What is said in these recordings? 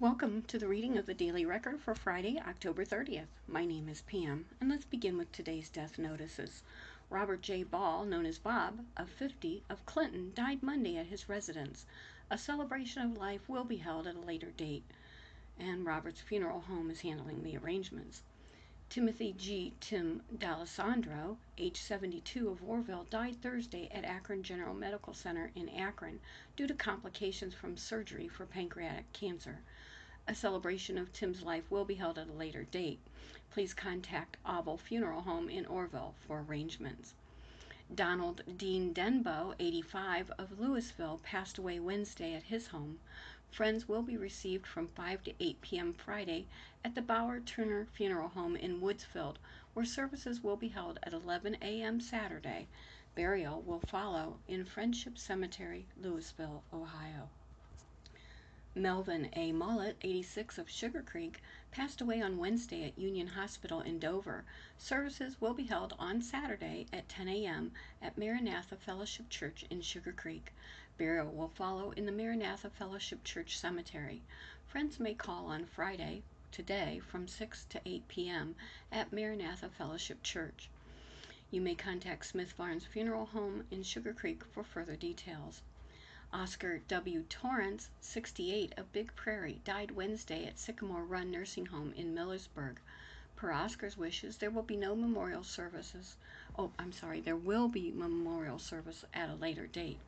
Welcome to the reading of the Daily Record for Friday, October 30th. My name is Pam, and let's begin with today's death notices. Robert J. Ball, known as Bob, of 50, of Clinton, died Monday at his residence. A celebration of life will be held at a later date, and Robert's funeral home is handling the arrangements. Timothy G. Tim D'Alessandro, age 72, of Warville, died Thursday at Akron General Medical Center in Akron due to complications from surgery for pancreatic cancer. A celebration of Tim's life will be held at a later date. Please contact Oval Funeral Home in Orville for arrangements. Donald Dean Denbo, 85, of Louisville, passed away Wednesday at his home. Friends will be received from 5 to 8 p.m. Friday at the Bauer Turner Funeral Home in Woodsfield, where services will be held at 11 a.m. Saturday. Burial will follow in Friendship Cemetery, Louisville, Ohio. Melvin A. Mullet, 86, of Sugar Creek, passed away on Wednesday at Union Hospital in Dover. Services will be held on Saturday at 10 a.m. at Maranatha Fellowship Church in Sugar Creek. Burial will follow in the Maranatha Fellowship Church Cemetery. Friends may call on Friday, today, from 6 to 8 p.m. at Maranatha Fellowship Church. You may contact Smith Barnes Funeral Home in Sugar Creek for further details. Oscar W. Torrance, 68, of Big Prairie, died Wednesday at Sycamore Run Nursing Home in Millersburg. Per Oscar's wishes, there will be no memorial services. There will be memorial service at a later date.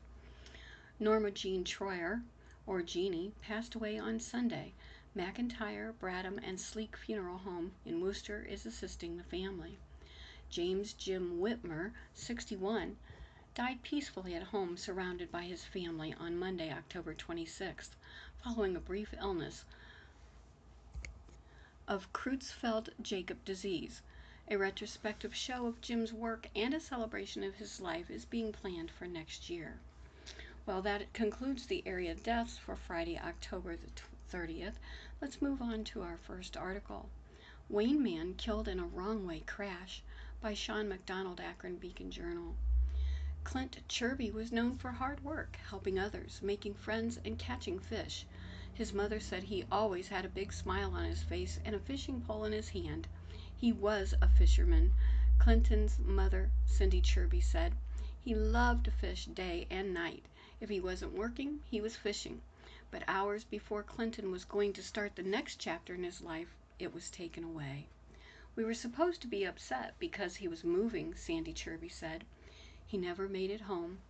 Norma Jean Troyer, or Jeannie, passed away on Sunday. McIntyre, Bradham, and Sleek Funeral Home in Worcester is assisting the family. James Jim Whitmer, 61, died peacefully at home surrounded by his family on Monday, October 26th, following a brief illness of Creutzfeldt-Jakob disease. A retrospective show of Jim's work and a celebration of his life is being planned for next year. Well, that concludes the area deaths for Friday, October the 30th. Let's move on to our first article. Wayne Man Killed in a Wrong Way Crash by Sean McDonald, Akron Beacon Journal. Clint Chirby was known for hard work, helping others, making friends, and catching fish. His mother said he always had a big smile on his face and a fishing pole in his hand. He was a fisherman, Clinton's mother, Cindy Chirby, said. He loved to fish day and night. If he wasn't working, he was fishing. But hours before Clinton was going to start the next chapter in his life, it was taken away. We were supposed to be upset because he was moving, Sandy Chirby said. He never made it home,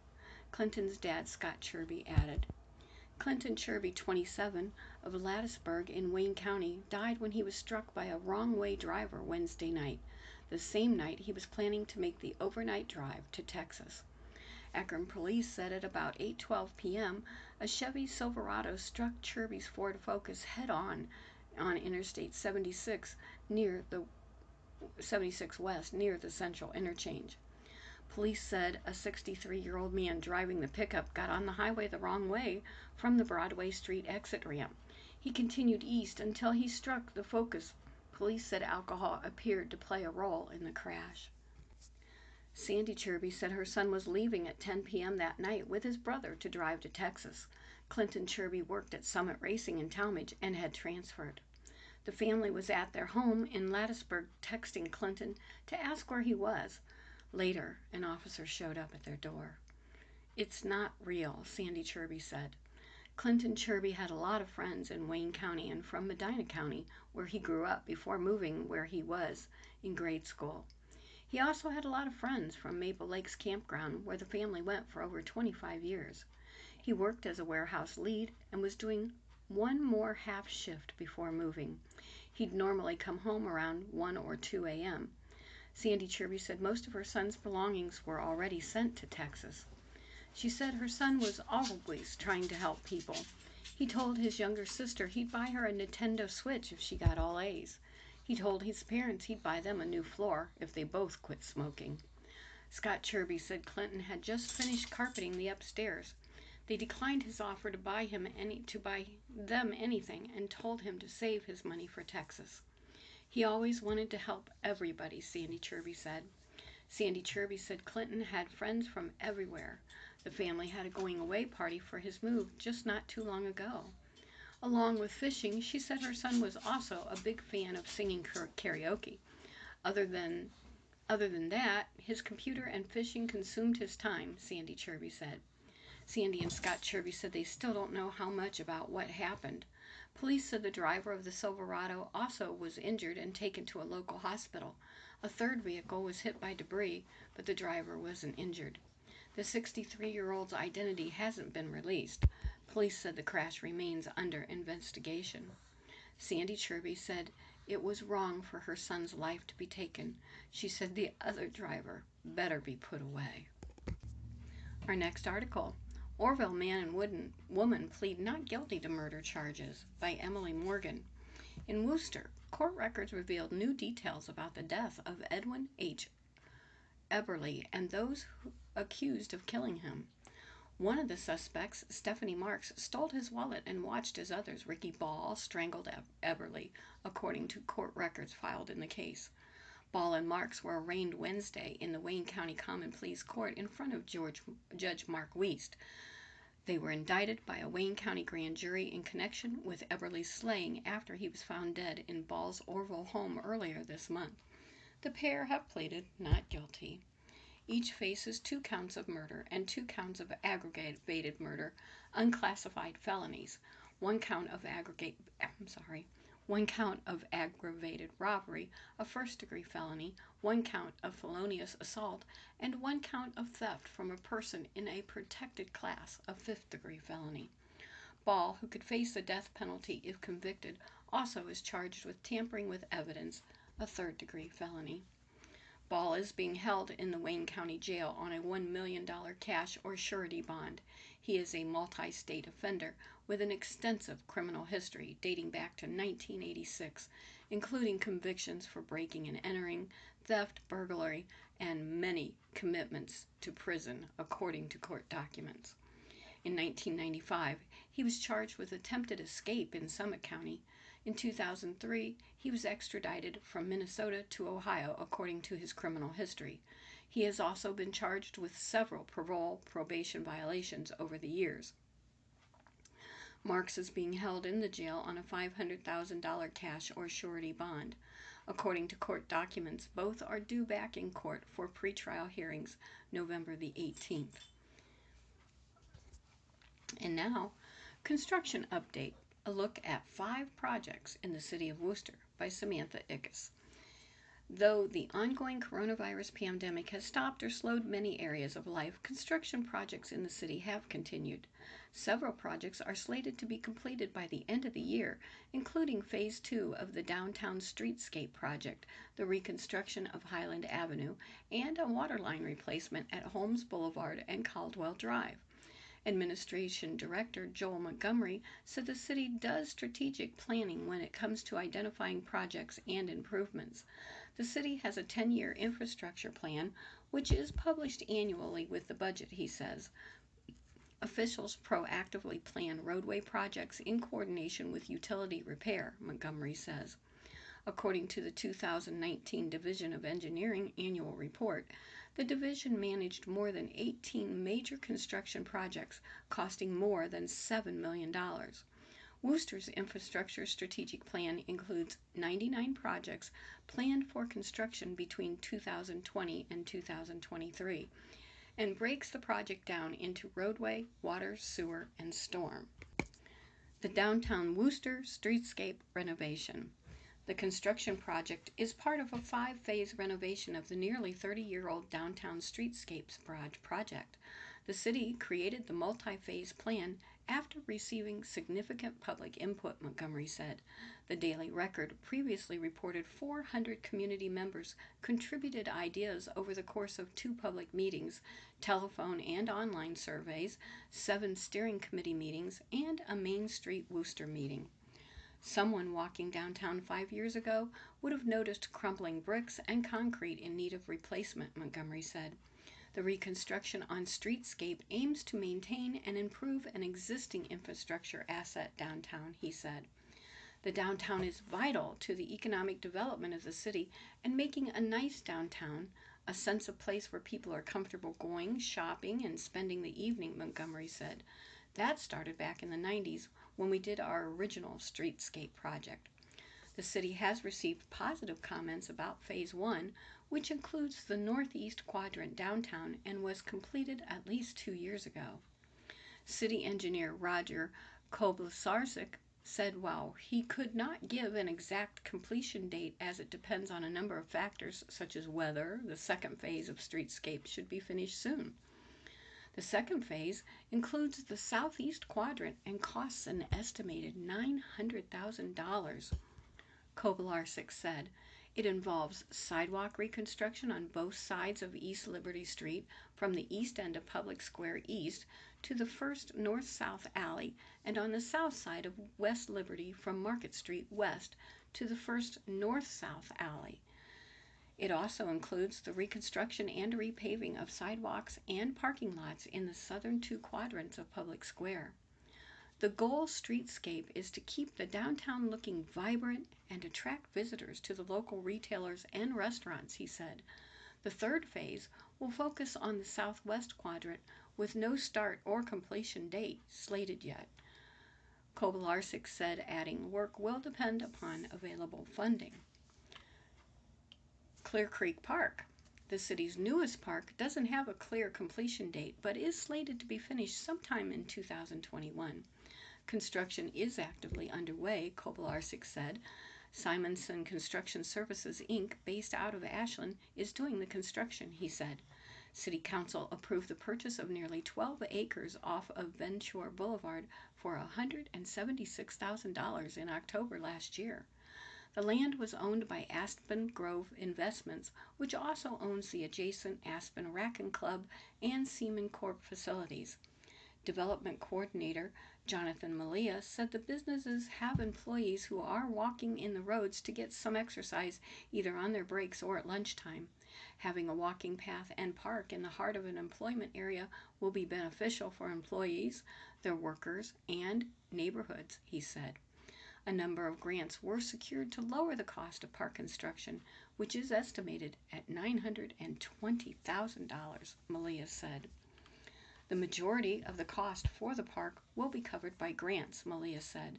Clinton's dad, Scott Chirby, added. Clinton Chirby, 27, of Lattisburg in Wayne County, died when he was struck by a wrong-way driver Wednesday night, the same night he was planning to make the overnight drive to Texas. Akron police said at about 8:12 p.m., a Chevy Silverado struck Chirby's Ford Focus head-on on Interstate 76 near the 76 West near the Central Interchange. Police said a 63-year-old man driving the pickup got on the highway the wrong way from the Broadway Street exit ramp. He continued east until he struck the Focus. Police said alcohol appeared to play a role in the crash. Sandy Chirby said her son was leaving at 10 p.m. that night with his brother to drive to Texas. Clinton Chirby worked at Summit Racing in Talmadge and had transferred. The family was at their home in Lattisburg texting Clinton to ask where he was. Later, an officer showed up at their door. It's not real, Sandy Chirby said. Clinton Chirby had a lot of friends in Wayne County and from Medina County, where he grew up before moving where he was in grade school. He also had a lot of friends from Maple Lakes Campground, where the family went for over 25 years. He worked as a warehouse lead and was doing one more half shift before moving. He'd normally come home around 1 or 2 a.m. Sandy Chirby said most of her son's belongings were already sent to Texas. She said her son was always trying to help people. He told his younger sister he'd buy her a Nintendo Switch if she got all A's. He told his parents he'd buy them a new floor if they both quit smoking. Scott Chirby said Clinton had just finished carpeting the upstairs. They declined his offer to buy them anything and told him to save his money for Texas. He always wanted to help everybody, Sandy Chirby said. Sandy Chirby said Clinton had friends from everywhere. The family had a going-away party for his move just not too long ago. Along with fishing, she said her son was also a big fan of singing karaoke. Other than Other than that, his computer and fishing consumed his time, Sandy Chirby said. Sandy and Scott Chirby said they still don't know how much about what happened. Police said the driver of the Silverado also was injured and taken to a local hospital. A third vehicle was hit by debris, but the driver wasn't injured. The 63-year-old's identity hasn't been released. Police said the crash remains under investigation. Sandy Chirby said it was wrong for her son's life to be taken. She said the other driver better be put away. Our next article, Orville man and woman plead not guilty to murder charges, by Emily Morgan. In Worcester, court records revealed new details about the death of Edwin H. Eberly and those accused of killing him. One of the suspects, Stephanie Marks, stole his wallet and watched as others. Ricky Ball strangled Eberly, according to court records filed in the case. Ball and Marks were arraigned Wednesday in the Wayne County Common Pleas Court in front of Judge Mark Wiest. They were indicted by a Wayne County grand jury in connection with Eberly's slaying after he was found dead in Ball's Orville home earlier this month. The pair have pleaded not guilty. Each faces 2 counts of murder and 2 counts of aggravated murder, unclassified felonies, one count of aggravated robbery, a first-degree felony, 1 count of felonious assault, and 1 count of theft from a person in a protected class, a 5th-degree felony. Ball, who could face the death penalty if convicted, also is charged with tampering with evidence, a 3rd-degree felony. Ball is being held in the Wayne County Jail on a $1 million cash or surety bond. He is a multi-state offender with an extensive criminal history dating back to 1986, including convictions for breaking and entering, theft, burglary, and many commitments to prison, according to court documents. In 1995, he was charged with attempted escape in Summit County. In 2003, he was extradited from Minnesota to Ohio, according to his criminal history. He has also been charged with several probation violations over the years. Marks is being held in the jail on a $500,000 cash or surety bond. According to court documents, both are due back in court for pretrial hearings November the 18th. And now, construction update. A look at 5 projects in the city of Worcester by Samantha Ickes. Though the ongoing coronavirus pandemic has stopped or slowed many areas of life, construction projects in the city have continued. Several projects are slated to be completed by the end of the year, including Phase 2 of the Downtown Streetscape project, the reconstruction of Highland Avenue, and a water line replacement at Holmes Boulevard and Caldwell Drive. Administration Director Joel Montgomery said the city does strategic planning when it comes to identifying projects and improvements. The city has a 10-year infrastructure plan, which is published annually with the budget, he says. Officials proactively plan roadway projects in coordination with utility repair, Montgomery says. According to the 2019 Division of Engineering annual report, the division managed more than 18 major construction projects costing more than $7 million. Worcester's infrastructure strategic plan includes 99 projects planned for construction between 2020 and 2023 and breaks the project down into roadway, water, sewer, and storm. The Downtown Worcester Streetscape Renovation. The construction project is part of a 5-phase renovation of the nearly 30-year-old Downtown Streetscapes project. The city created the multi-phase plan after receiving significant public input, Montgomery said. The Daily Record previously reported 400 community members contributed ideas over the course of 2 public meetings, telephone and online surveys, 7 steering committee meetings, and a Main Street Worcester meeting. Someone walking downtown 5 years ago would have noticed crumbling bricks and concrete in need of replacement, Montgomery said. The reconstruction on Streetscape aims to maintain and improve an existing infrastructure asset downtown, he said. The downtown is vital to the economic development of the city and making a nice downtown, a sense of place where people are comfortable going, shopping, and spending the evening, Montgomery said. That started back in the 90s when we did our original streetscape project. The city has received positive comments about Phase 1, which includes the northeast quadrant downtown and was completed at least 2 years ago. City engineer Roger Koblasarczyk said while he could not give an exact completion date as it depends on a number of factors such as whether the second phase of streetscape should be finished soon. The second phase includes the southeast quadrant and costs an estimated $900,000. Koblarczyk said it involves sidewalk reconstruction on both sides of East Liberty Street from the east end of Public Square East to the first north-south alley and on the south side of West Liberty from Market Street West to the first north-south alley. It also includes the reconstruction and repaving of sidewalks and parking lots in the southern 2 quadrants of Public Square. The goal streetscape is to keep the downtown looking vibrant and attract visitors to the local retailers and restaurants, he said. The third phase will focus on the southwest quadrant with no start or completion date slated yet. Koblarczyk said, adding, work will depend upon available funding. Clear Creek Park. The city's newest park doesn't have a clear completion date, but is slated to be finished sometime in 2021. Construction is actively underway, Koblarczyk said. Simonson Construction Services, Inc., based out of Ashland, is doing the construction, he said. City Council approved the purchase of nearly 12 acres off of Venture Boulevard for $176,000 in October last year. The land was owned by Aspen Grove Investments, which also owns the adjacent Aspen Racquet Club and Seaman Corp facilities. Development Coordinator Jonathan Malia said the businesses have employees who are walking in the roads to get some exercise either on their breaks or at lunchtime. Having a walking path and park in the heart of an employment area will be beneficial for employees, their workers, and neighborhoods, he said. A number of grants were secured to lower the cost of park construction, which is estimated at $920,000, Malia said. The majority of the cost for the park will be covered by grants, Malia said.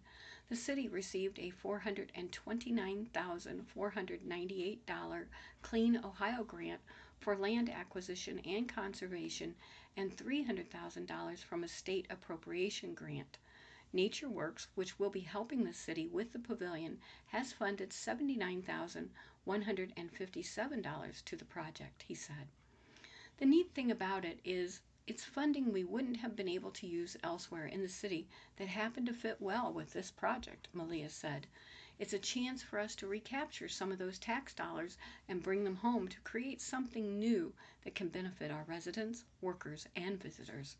The city received a $429,498 Clean Ohio grant for land acquisition and conservation and $300,000 from a state appropriation grant. NatureWorks, which will be helping the city with the pavilion, has funded $79,157 to the project, he said. The neat thing about it is it's funding we wouldn't have been able to use elsewhere in the city that happened to fit well with this project, Malia said. It's a chance for us to recapture some of those tax dollars and bring them home to create something new that can benefit our residents, workers, and visitors.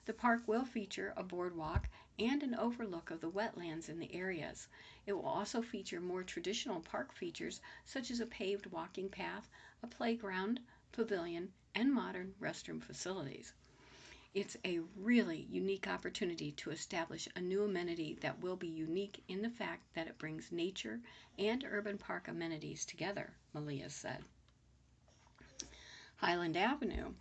The park will feature a boardwalk and an overlook of the wetlands in the areas. It will also feature more traditional park features such as a paved walking path, a playground, pavilion, and modern restroom facilities. It's a really unique opportunity to establish a new amenity that will be unique in the fact that it brings nature and urban park amenities together, Malia said. Highland Avenue.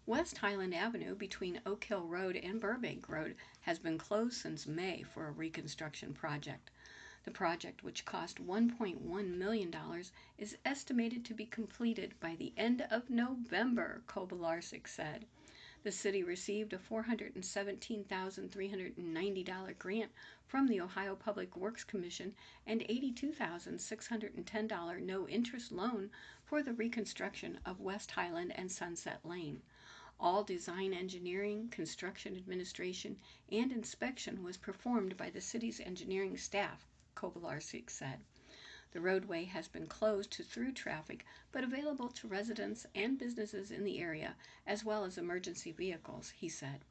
West Highland Avenue between Oak Hill Road and Burbank Road has been closed since May for a reconstruction project. The project, which cost $1.1 million, is estimated to be completed by the end of November, Koblarczyk said. The city received a $417,390 grant from the Ohio Public Works Commission and $82,610 no-interest loan for the reconstruction of West Highland and Sunset Lane. All design engineering, construction administration, and inspection was performed by the city's engineering staff, Koblarczyk said. The roadway has been closed to through traffic, but available to residents and businesses in the area, as well as emergency vehicles, he said.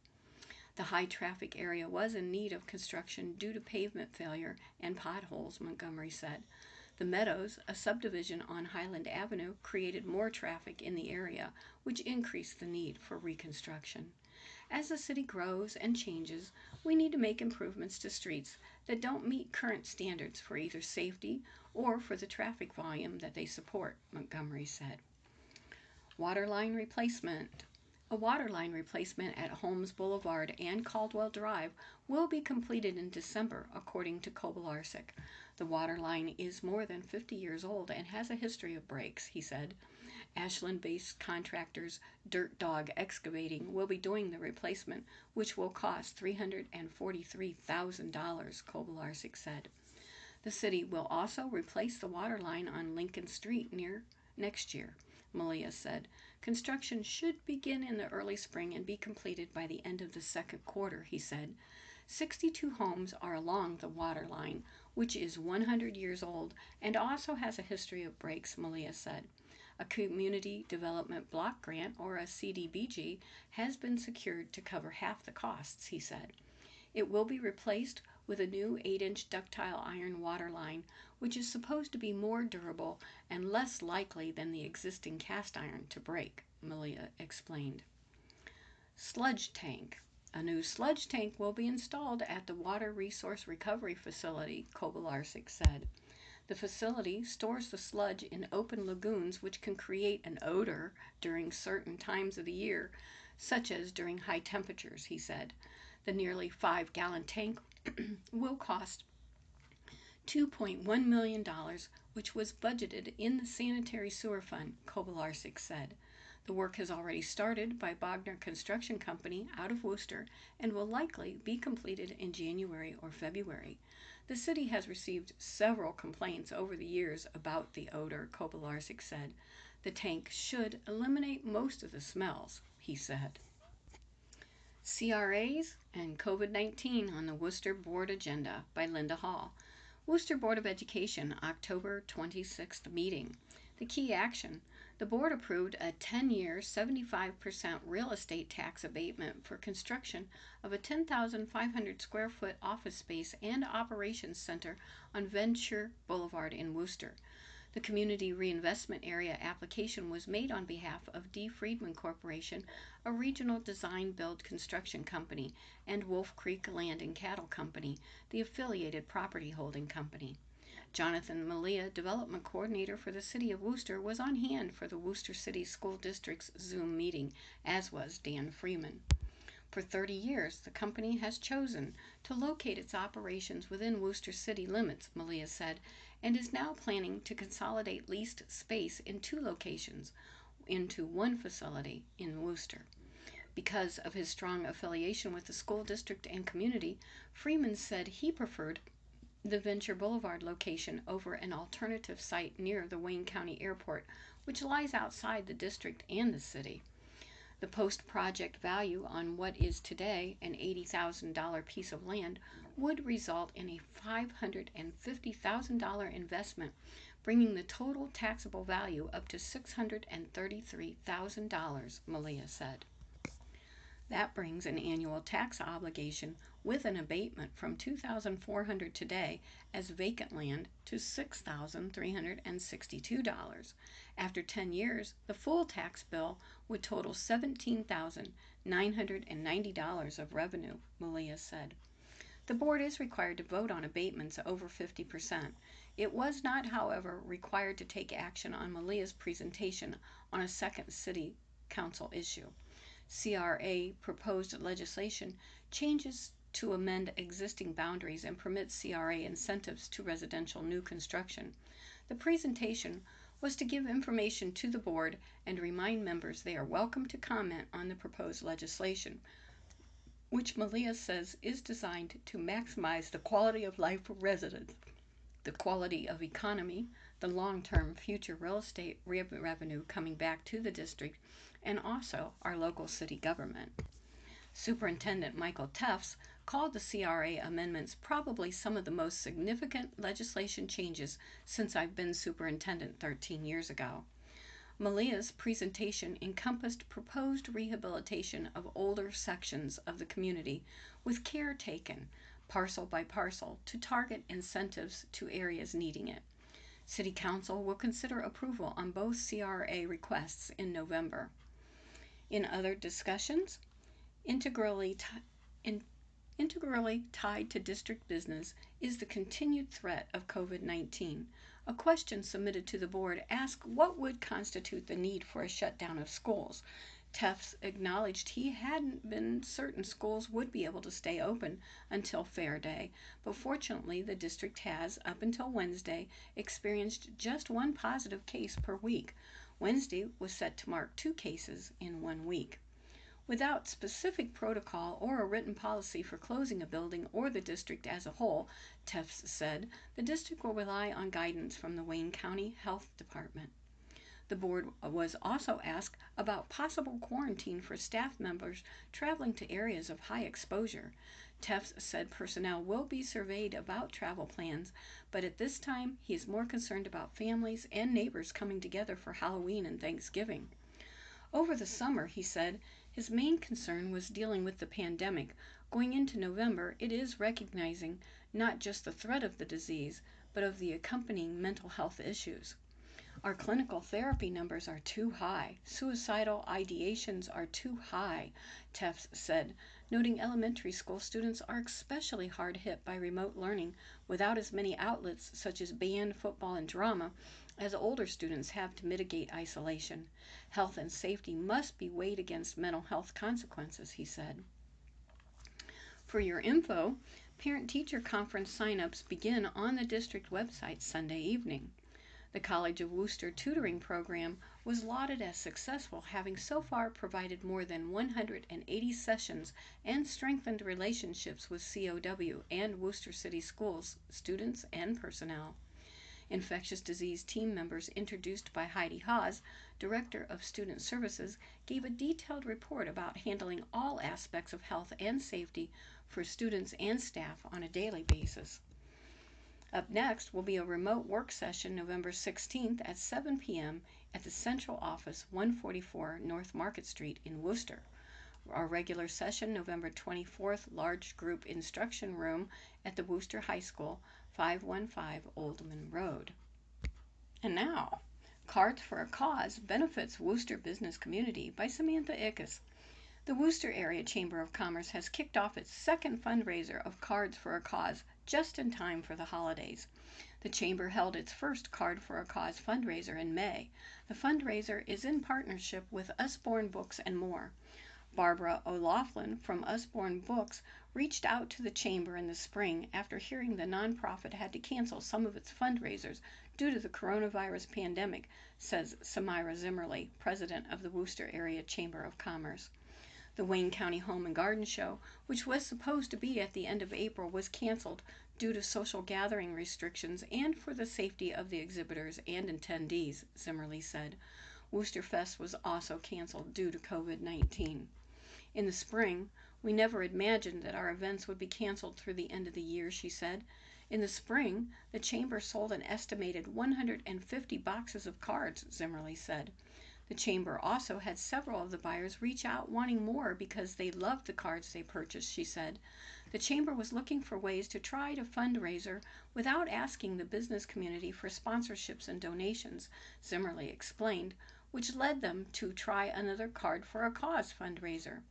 The high-traffic area was in need of construction due to pavement failure and potholes, Montgomery said. The Meadows, a subdivision on Highland Avenue, created more traffic in the area, which increased the need for reconstruction. As the city grows and changes, we need to make improvements to streets that don't meet current standards for either safety or for the traffic volume that they support, Montgomery said. Water line replacement. A water line replacement at Holmes Boulevard and Caldwell Drive will be completed in December, according to Kobylarczyk. The water line is more than 50 years old and has a history of breaks, he said. Ashland-based contractors Dirt Dog Excavating will be doing the replacement, which will cost $343,000, Kobylarczyk said. The city will also replace the water line on Lincoln Street next year, Malia said. Construction should begin in the early spring and be completed by the end of the second quarter, he said. 62 homes are along the water line, which is 100 years old and also has a history of breaks, Malia said. A Community Development Block Grant, or a CDBG, has been secured to cover half the costs, he said. It will be replaced with a new 8-inch ductile iron water line, which is supposed to be more durable and less likely than the existing cast iron to break, Malia explained. Sludge tank. A new sludge tank will be installed at the Water Resource Recovery Facility, Kobylarczyk said. The facility stores the sludge in open lagoons, which can create an odor during certain times of the year, such as during high temperatures, he said. The nearly 5-gallon tank will cost $2.1 million, which was budgeted in the Sanitary Sewer Fund, Kobylarczyk said. The work has already started by Bogner Construction Company out of Worcester and will likely be completed in January or February. The city has received several complaints over the years about the odor, Kobylarczyk said. The tank should eliminate most of the smells, he said. CRAs and COVID-19 on the Worcester Board Agenda by Linda Hall. Worcester Board of Education, October 26th meeting. The key action. The board approved a 10-year, 75% real estate tax abatement for construction of a 10,500 square foot office space and operations center on Venture Boulevard in Worcester. The Community Reinvestment Area application was made on behalf of D. Friedman Corporation, a regional design-build construction company, and Wolf Creek Land and Cattle Company, the affiliated property holding company. Jonathan Malia, development coordinator for the City of Worcester, was on hand for the Worcester City School District's Zoom meeting, as was Dan Freeman. For 30 years, the company has chosen to locate its operations within Worcester city limits, Malia said, and is now planning to consolidate leased space in 2 locations into one facility in Worcester. Because of his strong affiliation with the school district and community, Freeman said he preferred the Venture Boulevard location over an alternative site near the Wayne County Airport, which lies outside the district and the city. The post-project value on what is today an $80,000 piece of land would result in a $550,000 investment, bringing the total taxable value up to $633,000, Malia said. That brings an annual tax obligation with an abatement from $2,400 today as vacant land to $6,362. After 10 years, the full tax bill would total $17,990 of revenue, Malia said. The board is required to vote on abatements over 50%. It was not, however, required to take action on Malia's presentation on a second city council issue. CRA proposed legislation changes to amend existing boundaries and permit CRA incentives to residential new construction. The presentation was to give information to the board and remind members they are welcome to comment on the proposed legislation, which Malia says is designed to maximize the quality of life for residents, the quality of economy, the long-term future real estate revenue coming back to the district, and also our local city government. Superintendent Michael Tefts called the CRA amendments probably some of the most significant legislation changes since I've been superintendent 13 years ago. Malia's presentation encompassed proposed rehabilitation of older sections of the community with care taken, parcel by parcel, to target incentives to areas needing it. City Council will consider approval on both CRA requests in November. In other discussions, integrally tied to district business is the continued threat of COVID-19. A question submitted to the board asked what would constitute the need for a shutdown of schools. Tufts acknowledged he hadn't been certain schools would be able to stay open until Fair Day, but fortunately the district has, up until Wednesday, experienced just one positive case per week. Wednesday was set to mark 2 cases in 1 week. Without specific protocol or a written policy for closing a building or the district as a whole, Tufts said, the district will rely on guidance from the Wayne County Health Department. The board was also asked about possible quarantine for staff members traveling to areas of high exposure. Tufts said personnel will be surveyed about travel plans, but at this time he is more concerned about families and neighbors coming together for Halloween and Thanksgiving. Over the summer, he said, his main concern was dealing with the pandemic. Going into November, it is recognizing not just the threat of the disease, but of the accompanying mental health issues. Our clinical therapy numbers are too high. Suicidal ideations are too high, Tufts said, noting elementary school students are especially hard hit by remote learning without as many outlets such as band, football, and drama as older students have to mitigate isolation. Health and safety must be weighed against mental health consequences, he said. For your info, parent-teacher conference sign-ups begin on the district website Sunday evening. The College of Wooster tutoring program was lauded as successful, having so far provided more than 180 sessions and strengthened relationships with COW and Wooster City Schools, students, and personnel. Infectious disease team members introduced by Heidi Haas, Director of Student Services, gave a detailed report about handling all aspects of health and safety for students and staff on a daily basis. Up next will be a remote work session November 16th at 7 p.m. at the Central Office, 144 North Market Street in Wooster. Our regular session November 24th, large group instruction room at the Wooster High School, 515 Oldman Road. And now, Cards for a Cause benefits Wooster business community by Samantha Ickes. The Wooster Area Chamber of Commerce has kicked off its second fundraiser of Cards for a Cause just in time for the holidays. The Chamber held its first Card for a Cause fundraiser in May. The fundraiser is in partnership with Usborne Books and More. Barbara O'Loughlin from Usborne Books reached out to the Chamber in the spring after hearing the nonprofit had to cancel some of its fundraisers due to the coronavirus pandemic, says Samira Zimmerly, president of the Wooster Area Chamber of Commerce. The Wayne County Home and Garden Show, which was supposed to be at the end of April, was canceled due to social gathering restrictions and for the safety of the exhibitors and attendees, Zimmerly said. Wooster Fest was also canceled due to COVID-19. In the spring, we never imagined that our events would be canceled through the end of the year, she said. In the spring, the Chamber sold an estimated 150 boxes of cards, Zimmerly said. The Chamber also had several of the buyers reach out wanting more because they loved the cards they purchased, she said. The Chamber was looking for ways to try to fundraiser without asking the business community for sponsorships and donations, Zimmerly explained, which led them to try another Card for a Cause fundraiser.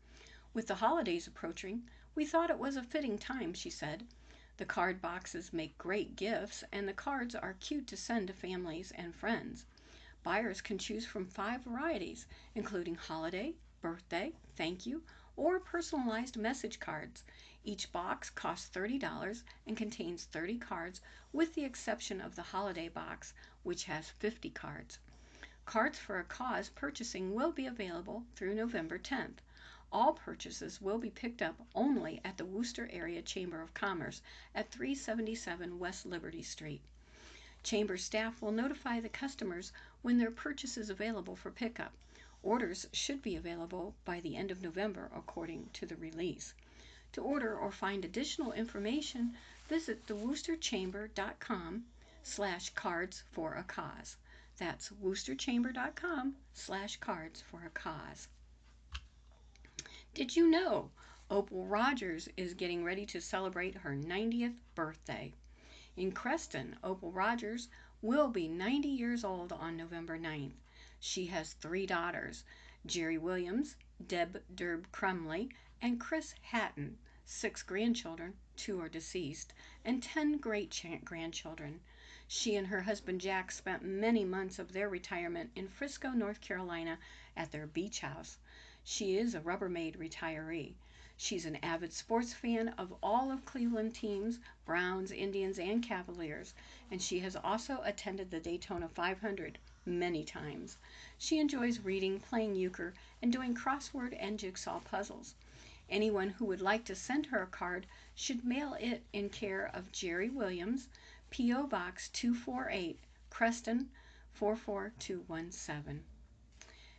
With the holidays approaching, we thought it was a fitting time, she said. The card boxes make great gifts, and the cards are cute to send to families and friends. Buyers can choose from 5 varieties, including holiday, birthday, thank you, or personalized message cards. Each box costs $30 and contains 30 cards, with the exception of the holiday box, which has 50 cards. Cards for a Cause purchasing will be available through November 10th. All purchases will be picked up only at the Wooster Area Chamber of Commerce at 377 West Liberty Street. Chamber staff will notify the customers when their purchase is available for pickup. Orders should be available by the end of November, according to the release. To order or find additional information, visit thewoosterchamber.com/cards for a cause. That's woosterchamber.com/cards for a cause. Did you know Opal Rogers is getting ready to celebrate her 90th birthday? In Creston, Opal Rogers will be 90 years old on November 9th. She has 3 daughters, Jerry Williams, Deb Derb Crumley, and Chris Hatton, 6 grandchildren, 2 are deceased, and 10 great-grandchildren. She and her husband Jack spent many months of their retirement in Frisco, North Carolina at their beach house. She is a Rubbermaid retiree. She's an avid sports fan of all of Cleveland teams, Browns, Indians, and Cavaliers, and she has also attended the Daytona 500 many times. She enjoys reading, playing euchre, and doing crossword and jigsaw puzzles. Anyone who would like to send her a card should mail it in care of Jerry Williams, P.O. Box 248, Creston 44217.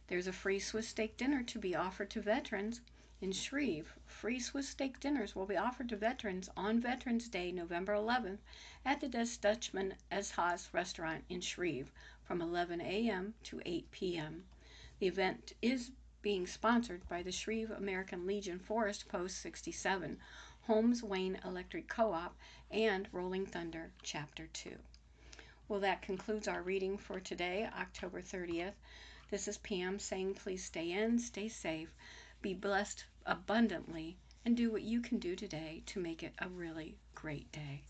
There's a free Swiss steak dinner to be offered to veterans in Shreve. Free Swiss steak dinners will be offered to veterans on Veterans Day, November 11th, at the Des Dutchman Eshaas restaurant in Shreve from 11 a.m. to 8 p.m. The event is being sponsored by the Shreve American Legion Forest Post 67, Holmes Wayne Electric Co-op, and Rolling Thunder Chapter 2. Well, that concludes our reading for today, October 30th. This is Pam saying please stay in, stay safe, be blessed abundantly, and do what you can do today to make it a really great day.